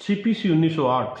CPC 1908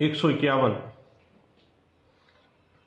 151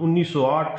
1908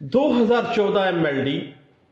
2014 MLD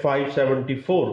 574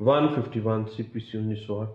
151 CPC 1908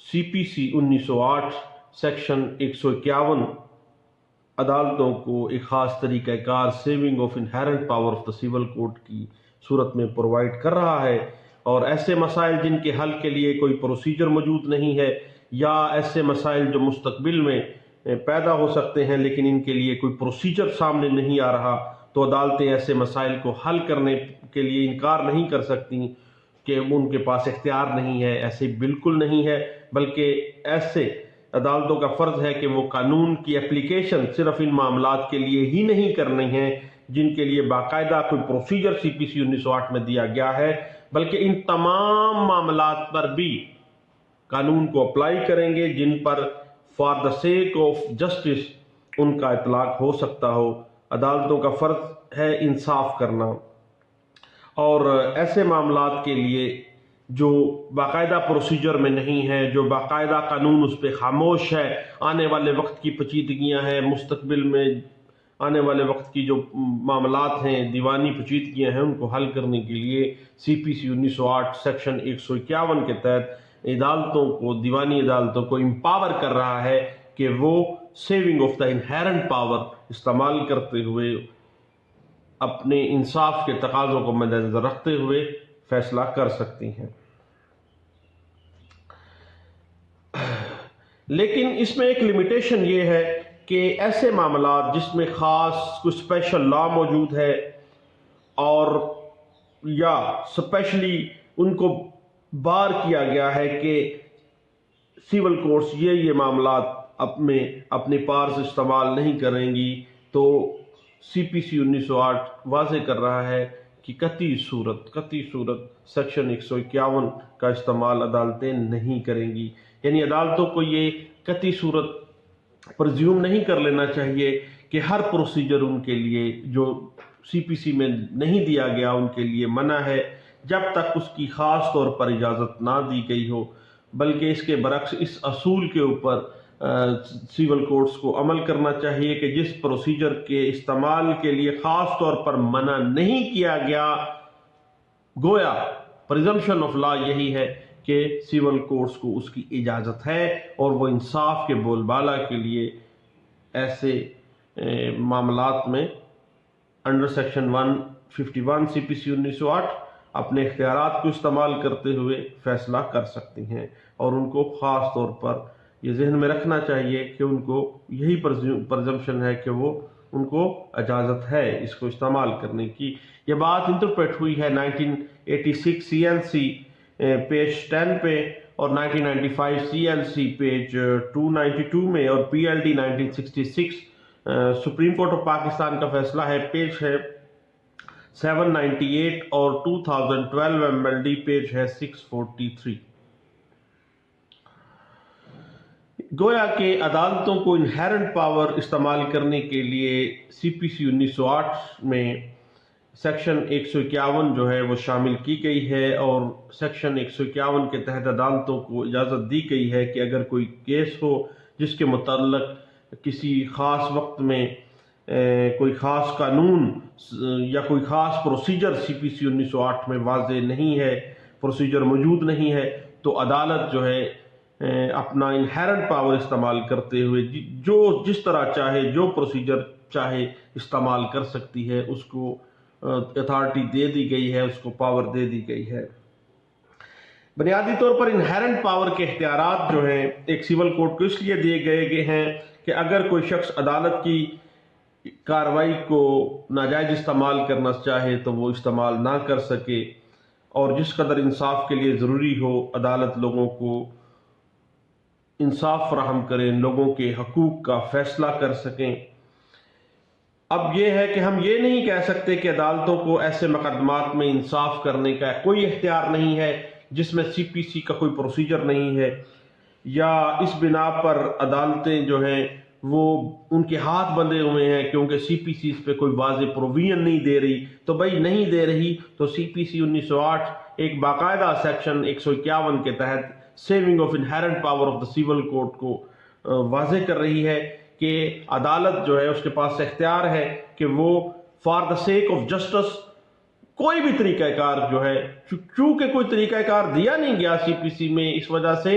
CPC 1908 section 151 عدالتوں کو ایک خاص طریقہ کار saving of inherent power of the civil code کی صورت میں پرووائڈ کر رہا ہے، اور ایسے مسائل جن کے حل کے لیے کوئی پروسیجر موجود نہیں ہے، یا ایسے مسائل جو مستقبل میں پیدا ہو سکتے ہیں لیکن ان کے لیے کوئی پروسیجر سامنے نہیں آ رہا، تو عدالتیں ایسے مسائل کو حل کرنے کے لیے انکار نہیں کر سکتی کہ ان کے پاس اختیار نہیں ہے۔ ایسے بالکل نہیں ہے، بلکہ ایسے عدالتوں کا فرض ہے کہ وہ قانون کی اپلیکیشن صرف ان معاملات کے لیے ہی نہیں کرنی ہے جن کے لیے باقاعدہ کوئی پروسیجر CPC 1908 میں دیا گیا ہے، بلکہ ان تمام معاملات پر بھی قانون کو اپلائی کریں گے جن پر for the sake of justice ان کا اطلاق ہو سکتا ہو۔ عدالتوں کا فرض ہے انصاف کرنا، اور ایسے معاملات کے لیے جو باقاعدہ پروسیجر میں نہیں ہے، جو باقاعدہ قانون اس پہ خاموش ہے، آنے والے وقت کی پیچیدگیاں ہیں، مستقبل میں آنے والے وقت کی جو معاملات ہیں، دیوانی پیچیدگیاں ہیں، ان کو حل کرنے کے لیے CPC 1908 سیکشن 151 کے تحت عدالتوں کو، دیوانی عدالتوں کو امپاور کر رہا ہے کہ وہ saving of the inherent power استعمال کرتے ہوئے اپنے انصاف کے تقاضوں کو مد نظر رکھتے ہوئے فیصلہ کر سکتی ہیں۔ لیکن اس میں ایک لمیٹیشن یہ ہے کہ ایسے معاملات جس میں خاص کوئی اسپیشل لا موجود ہے، اور یا اسپیشلی ان کو بار کیا گیا ہے کہ سول کورٹس یہ معاملات اپنے پارس استعمال نہیں کریں گی، تو CPC 1908 واضح کر رہا ہے کہ قطعی صورت سیکشن 151 کا استعمال عدالتیں نہیں کریں گی۔ یعنی عدالتوں کو یہ قطعی صورت پرزیوم نہیں کر لینا چاہیے کہ ہر پروسیجر ان کے لیے جو CPC میں نہیں دیا گیا ان کے لیے منع ہے جب تک اس کی خاص طور پر اجازت نہ دی گئی ہو، بلکہ اس کے برعکس اس اصول کے اوپر سول کورٹس کو عمل کرنا چاہیے کہ جس پروسیجر کے استعمال کے لیے خاص طور پر منع نہیں کیا گیا، گویا پریزمپشن آف لا یہی ہے کہ سول کورٹس کو اس کی اجازت ہے، اور وہ انصاف کے بول بالا کے لیے ایسے معاملات میں انڈر سیکشن 151 CPC 1908 اپنے اختیارات کو استعمال کرتے ہوئے فیصلہ کر سکتی ہیں، اور ان کو خاص طور پر یہ ذہن میں رکھنا چاہیے کہ ان کو یہی پرزمپشن ہے کہ وہ ان کو اجازت ہے اس کو استعمال کرنے کی۔ یہ بات انٹرپریٹ ہوئی ہے 1986 CLC پیج 10 پہ، اور 1995 CLC پیج 292 میں، اور PLD 1966 supreme court of Pakistan کا فیصلہ ہے، پیج ہے 798، اور 2012 MLD پیج ہے 643۔ گویا کہ عدالتوں کو انہیرنٹ پاور استعمال کرنے کے لیے CPC 1908 میں سیکشن 151 جو ہے وہ شامل کی گئی ہے، اور سیکشن 151 کے تحت عدالتوں کو اجازت دی گئی ہے کہ اگر کوئی کیس ہو جس کے متعلق کسی خاص وقت میں کوئی خاص قانون یا کوئی خاص پروسیجر CPC 1908 میں واضح نہیں ہے، پروسیجر موجود نہیں ہے، تو عدالت جو ہے اپنا انہیرنٹ پاور استعمال کرتے ہوئے جو جس طرح چاہے، جو پروسیجر چاہے استعمال کر سکتی ہے، اس کو اتھارٹی دے دی گئی ہے، اس کو پاور دے دی گئی ہے۔ بنیادی طور پر انہیرنٹ پاور کے اختیارات جو ہیں ایک سول کوڈ کو اس لیے دیے گئے ہیں کہ اگر کوئی شخص عدالت کی کارروائی کو ناجائز استعمال کرنا چاہے تو وہ استعمال نہ کر سکے، اور جس قدر انصاف کے لیے ضروری ہو عدالت لوگوں کو انصاف فراہم کریں، لوگوں کے حقوق کا فیصلہ کر سکیں۔ اب یہ ہے کہ ہم یہ نہیں کہہ سکتے کہ عدالتوں کو ایسے مقدمات میں انصاف کرنے کا کوئی اختیار نہیں ہے جس میں CPC کا کوئی پروسیجر نہیں ہے، یا اس بنا پر عدالتیں جو ہیں وہ ان کے ہاتھ بندھے ہوئے ہیں کیونکہ CPC اس پہ کوئی واضح پروویژن نہیں دے رہی۔ تو بھائی نہیں دے رہی تو CPC 1908 ایک باقاعدہ سیکشن 151 کے تحت saving of inherent power of the civil code کو واضح کر رہی ہے کہ عدالت جو ہے اس کے پاس اختیار ہے کہ وہ for the sake of justice کوئی بھی طریقہ کار جو ہے، چونکہ کوئی طریقہ کار دیا نہیں گیا CPC میں، اس وجہ سے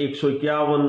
151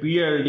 PLD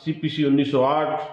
CPC 1908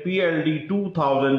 PLD 2000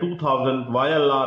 2000 YLR,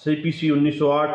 CPC 1908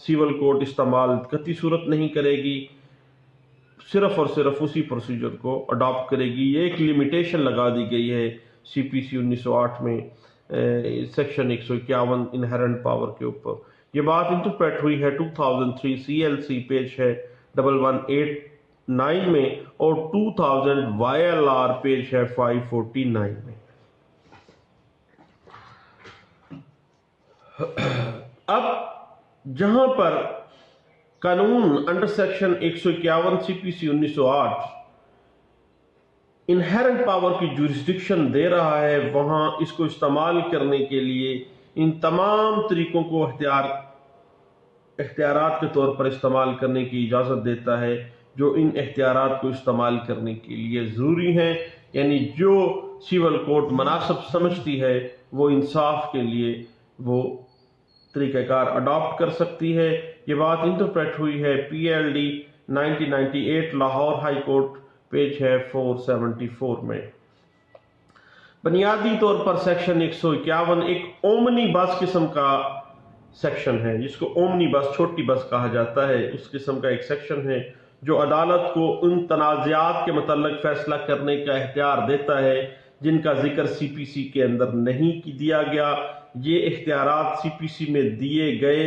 civil code استعمال قطعی صورت نہیں کرے گی، صرف اور صرف اسی پروسیجر کو اڈاپٹ کرے گی۔ یہ ایک لمیٹیشن لگا دی گئی ہے سی پی سی 1908 میں سیکشن 151 انہیرنٹ پاور کے اوپر۔ یہ بات انٹرپریٹ ہوئی ہے 2003 سی ایل سی پیج ہے 1189 میں اور 2000 وائی ایل آر پیج ہے 549 میں۔ اب جہاں پر قانون انڈر سیکشن 151 سی پی سی 1908 انہیرنٹ پاور کی جورسڈکشن دے رہا ہے، وہاں اس کو استعمال کرنے کے لیے ان تمام طریقوں کو اختیارات کے طور پر استعمال کرنے کی اجازت دیتا ہے جو ان اختیارات کو استعمال کرنے کے لیے ضروری ہیں، یعنی جو سول کوڈ مناسب سمجھتی ہے وہ انصاف کے لیے وہ طریقہ کار اڈاپٹ کر سکتی ہے۔ یہ بات انٹرپریٹ ہوئی ہے P L D 1998 Lahore high court page ہے 474 میں۔ بنیادی طور پر سیکشن 151 ایک اومنی بس قسم کا سیکشن ہے، جس کو اومنی بس، چھوٹی بس کہا جاتا ہے، اس قسم کا ایک سیکشن ہے جو عدالت کو ان تنازعات کے متعلق فیصلہ کرنے کا اختیار دیتا ہے جن کا ذکر سی پی سی کے اندر نہیں دیا گیا۔ یہ اختیارات سی پی سی میں دیے گئے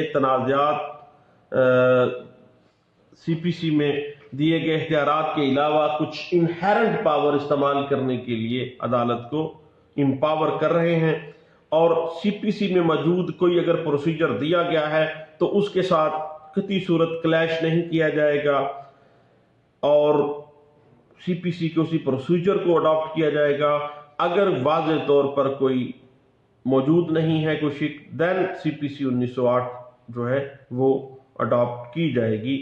سی پی سی میں دیے گئے اختیارات کے علاوہ کچھ انہیرنٹ پاور استعمال کرنے کے لیے عدالت کو امپاور کر رہے ہیں، اور سی پی سی میں موجود کوئی اگر پروسیجر دیا گیا ہے تو اس کے ساتھ قطعی صورت کلیش نہیں کیا جائے گا اور سی پی سی کے اسی پروسیجر کو اڈاپٹ کیا جائے گا۔ اگر واضح طور پر کوئی موجود نہیں ہے کوئی شک، دین سی پی سی 1908 جو ہے وہ اڈاپٹ کی جائے گی،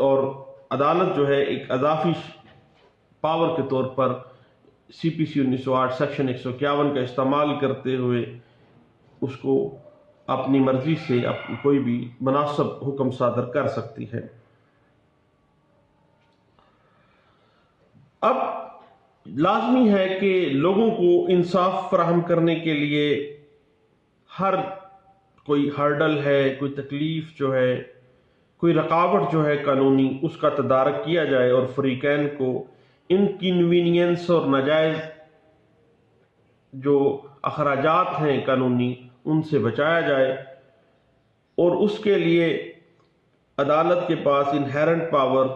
اور عدالت جو ہے ایک اضافی پاور کے طور پر سی پی سی 1908 سیکشن 151 کا استعمال کرتے ہوئے اس کو اپنی مرضی سے کوئی بھی مناسب حکم صادر کر سکتی ہے۔ اب لازمی ہے کہ لوگوں کو انصاف فراہم کرنے کے لیے ہر کوئی ہرڈل ہے، کوئی تکلیف جو ہے، کوئی رکاوٹ جو ہے قانونی، اس کا تدارک کیا جائے اور فریقین کو انکنوینئنس اور ناجائز جو اخراجات ہیں قانونی ان سے بچایا جائے، اور اس کے لیے عدالت کے پاس انہیرنٹ پاور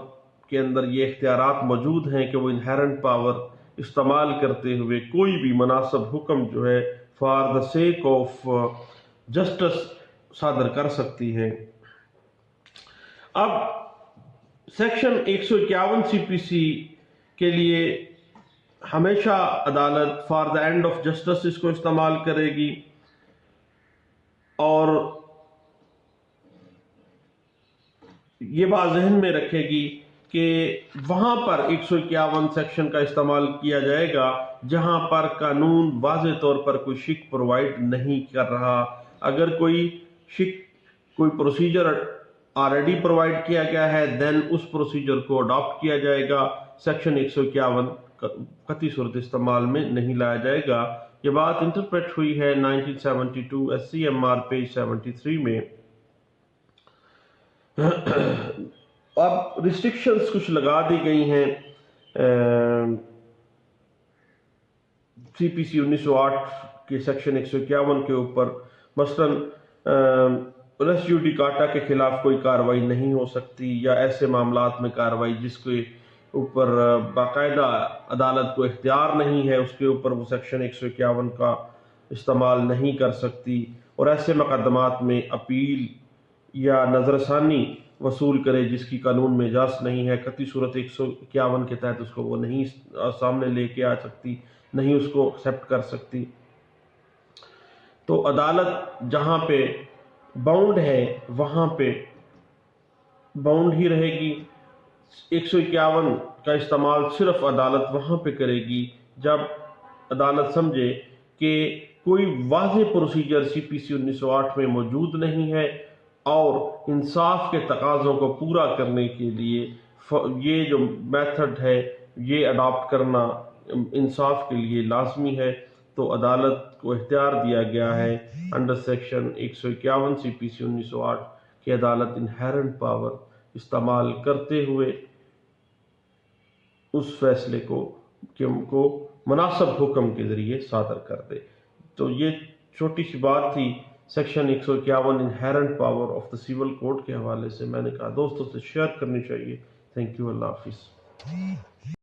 کے اندر یہ اختیارات موجود ہیں کہ وہ انہیرنٹ پاور استعمال کرتے ہوئے کوئی بھی مناسب حکم جو ہے for the sake of justice صادر کر سکتی ہے۔ اب سیکشن 151 سی پی سی کے لیے ہمیشہ عدالت for the end of justice اس کو استعمال کرے گی، اور یہ بات ذہن میں رکھے گی کہ وہاں پر 151 سیکشن کا استعمال کیا جائے گا جہاں پر قانون واضح طور پر کوئی شک پرووائڈ نہیں کر رہا۔ اگر کوئی پروسیجر آلریڈی پرووائڈ کیا گیا ہے دین اس پروسیجر کو اڈاپٹ کیا جائے گا، سیکشن 151 قطعی صورت استعمال میں نہیں لایا جائے گا۔ یہ بات انٹرپریٹ ہوئی ہے 1972 S C M R page 73 میں۔ اب ریسٹرکشنز کچھ لگا دی گئی ہیں سی پی سی 1908 کے سیکشن 151 کے اوپر، مثلاً ریس جوڈیکاٹا کے خلاف کوئی کارروائی نہیں ہو سکتی، یا ایسے معاملات میں کارروائی جس کے اوپر باقاعدہ عدالت کو اختیار نہیں ہے اس کے اوپر وہ سیکشن 151 کا استعمال نہیں کر سکتی، اور ایسے مقدمات میں اپیل یا نظر ثانی وصول کرے جس کی قانون میں اجازت نہیں ہے، قطعی صورت 151 کے تحت اس کو وہ نہیں سامنے لے کے آ سکتی، نہیں اس کو ایکسیپٹ کر سکتی۔ تو عدالت جہاں پہ باؤنڈ ہے وہاں پہ باؤنڈ ہی رہے گی۔ 151 کا استعمال صرف عدالت وہاں پہ کرے گی جب عدالت سمجھے کہ کوئی واضح پروسیجر سی پی سی 1908 میں موجود نہیں ہے، اور انصاف کے تقاضوں کو پورا کرنے کے لیے یہ جو میتھڈ ہے یہ اڈاپٹ کرنا انصاف کے لیے لازمی ہے، تو عدالت کو اختیار دیا گیا ہے انڈر سیکشن 151 CPC 1908 کہ عدالت انہیرنٹ پاور استعمال کرتے ہوئے اس فیصلے کو مناسب حکم کے ذریعے صادر کر دے۔ تو یہ چھوٹی سی بات تھی section 151 inherent power of the civil code کے حوالے سے، میں نے کہا دوستوں سے شیئر کرنی چاہیے۔ تھینک یو، اللہ حافظ۔